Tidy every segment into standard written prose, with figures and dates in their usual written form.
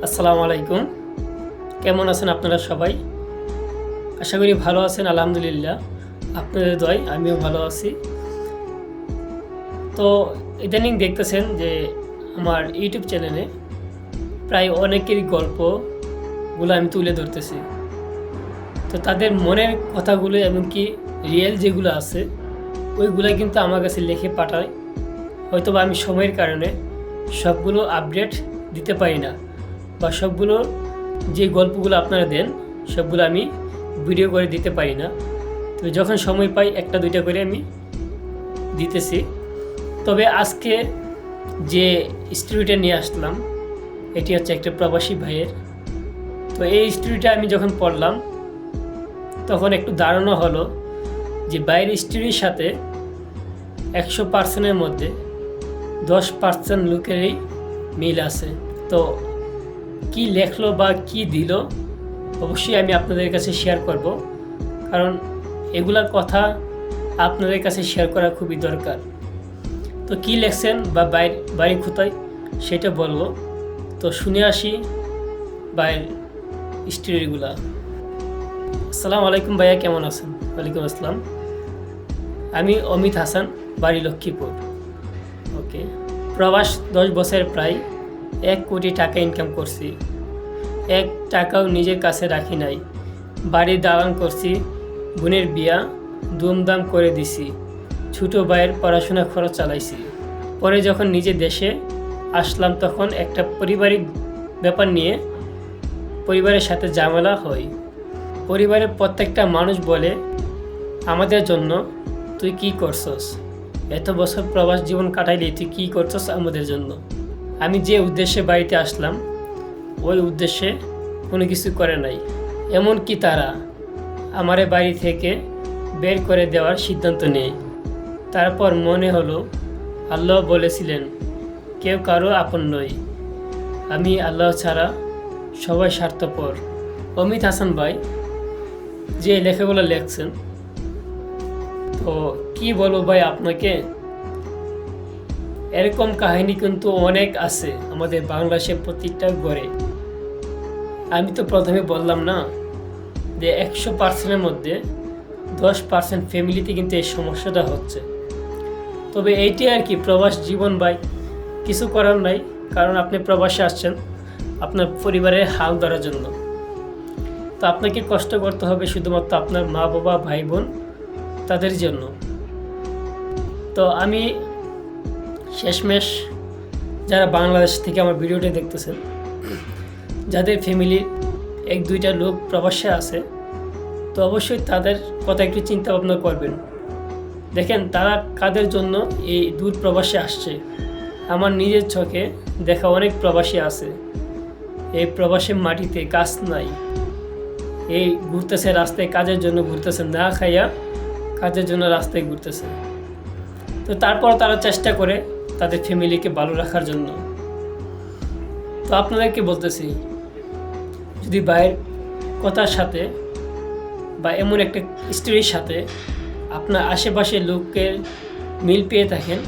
আসসালামু আলাইকুম। কেমন আছেন আপনারা সবাই? আশা করি ভালো আছেন। আলহামদুলিল্লাহ, আপনাদের দোয়ায় আমিও ভালো আছি। তো ইদানিং দেখতেছেন যে আমার ইউটিউব চ্যানেলে প্রায় অনেকেরই গল্পগুলো আমি তুলে ধরতেছি। তো তাদের মনের কথাগুলো এমনকি রিয়েল যেগুলো আছে ওইগুলো কিন্তু আমার কাছে লিখে পাঠায়। হয়তোবা আমি সময়ের কারণে সবগুলো আপডেট দিতে পারি না, বা সবগুলো যে গল্পগুলো আপনারা দেন সবগুলো আমি ভিডিও করে দিতে পারি না। তো যখন সময় পাই একটা দুইটা করে আমি দিতেছি। তবে আজকে যে স্টোরিটা নিয়ে আসলাম এটি হচ্ছে একটা প্রবাসী ভাইয়ের। তো এই স্টোরিটা আমি যখন পড়লাম তখন একটু ধারণা হলো যে বাইরের স্টোরির সাথে 100%-এর মধ্যে 10% লোকেরই মিল আছে। তো কি লেখলো বা কি দিল অবশ্যই আমি আপনাদের কাছে শেয়ার করব, কারণ এগুলার কথা আপনাদের কাছে শেয়ার করা খুবই দরকার। তো কি লেখছেন বা বাড়ি কোথায় সেটা বলবো। তো শুনে আসি বাইরের স্টোরিগুলা। আসসালামু আলাইকুম ভাইয়া, কেমন আছেন? ওয়ালাইকুম আসসালাম। আমি অমিত হাসান, বাড়ি লক্ষ্মীপুর। ওকে। প্রবাস 10 বছর, প্রায় 1 কোটি টাকা ইনকাম করছি। 1 টাকাও নিজের কাছে রাখি নাই। বাড়ি দালান করছি, বোনের বিয়া ধুমধাম করে দিছি, ছোটো ভাইয়ের পড়াশোনা খরচ চালাইছি। পরে যখন নিজে দেশে আসলাম তখন একটা পারিবারিক ব্যাপার নিয়ে পরিবারের সাথে ঝামেলা হয়। পরিবারের প্রত্যেকটা মানুষ বলে, আমাদের জন্য তুই কি করছস? এত বছর প্রবাস জীবন কাটাইলি, তুই কী করছস আমাদের জন্য? আমি যে উদ্দেশ্যে বাড়িতে আসলাম ওই উদ্দেশ্যে কোনো কিছু করে নাই। এমনকি তারা আমারে বাড়ি থেকে বের করে দেওয়ার সিদ্ধান্ত নেয়। তারপর মনে হলো আল্লাহ বলেছিলেন কেউ কারো আপন নয়, আমি আল্লাহ ছাড়া সবাই স্বার্থপর। অমিত হাসান ভাই যে লেখাগুলো লেখছেন, তো কি বলবো ভাই আপনাকে, এরকম কাহিনী কিন্তু অনেক আছে আমাদের বাংলাদেশের প্রত্যেকটা ঘরে। আমি তো প্রথমে বললাম না যে 100%-এর মধ্যে 10% ফ্যামিলিতে কিন্তু এই সমস্যাটা হচ্ছে। তবে এইটি আর কি প্রবাস জীবন ভাই, কিছু করার নাই। কারণ আপনি প্রবাসে আসছেন আপনার পরিবারের হাল ধরার জন্য। তো আপনাকে কষ্ট করতে হবে শুধুমাত্র আপনার মা বাবা ভাই বোন তাদের জন্য। তো আমি শেষমেশ যারা বাংলাদেশ থেকে আমার ভিডিওটা দেখতেছেন, যাদের ফ্যামিলির 1-2টা লোক প্রবাসে আছে, তো অবশ্যই তাদের কথা একটু চিন্তা ভাবনা করবেন। দেখেন তারা কাদের জন্য এই দূর প্রবাসে আসছে। আমার নিজের চোখে দেখা অনেক প্রবাসী আছে, এই প্রবাসের মাটিতে কাজ নাই, এই ঘুরতেছে রাস্তায় কাজের জন্য ঘুরতেছে, না খাইয়া কাজের জন্য রাস্তায় ঘুরতেছে। তো তারপর তারা চেষ্টা করে তাদের ফ্যামিলিকে ভালো রাখার জন্য। তো আপনাদেরকে বলতেছি, যদি ভাইয়ের কথার সাথে বা এমন একটা স্টোরির সাথে আপনার আশেপাশের লোকের মিল পেয়ে থাকেন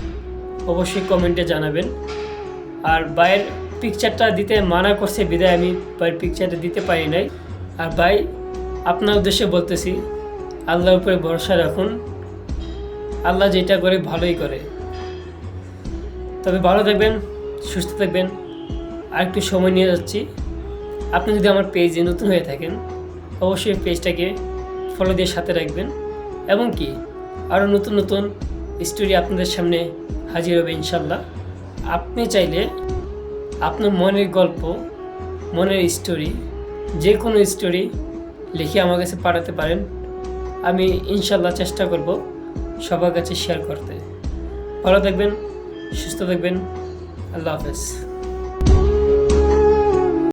অবশ্যই কমেন্টে জানাবেন। আর ভাইয়ের পিকচারটা দিতে মানা করছে বিদায় আমি ভাইয়ের পিকচারটা দিতে পারি নাই। আর ভাই আপনার উদ্দেশ্যে বলতেছি, আল্লাহর উপরে ভরসা রাখুন, আল্লাহ যেটা করে ভালোই করে। তবে ভালো থাকবেন, সুস্থ থাকবেন। আর একটু সময় নিয়ে যাচ্ছি। আপনি যদি আমার পেজে নতুন হয়ে থাকেন অবশ্যই পেজটাকে ফলো দিয়ে সাথে রাখবেন, এবং কি আরও নতুন নতুন স্টোরি আপনাদের সামনে হাজির হবে ইনশাল্লাহ। আপনি চাইলে আপনার মনের গল্প, মনের স্টোরি, যে কোনো স্টোরি লিখে আমার কাছে পাঠাতে পারেন। আমি ইনশাল্লাহ চেষ্টা করব সবার কাছে শেয়ার করতে। ভালো থাকবেন, সুস্থ থাকবেন। আল্লাহ হাফেজ।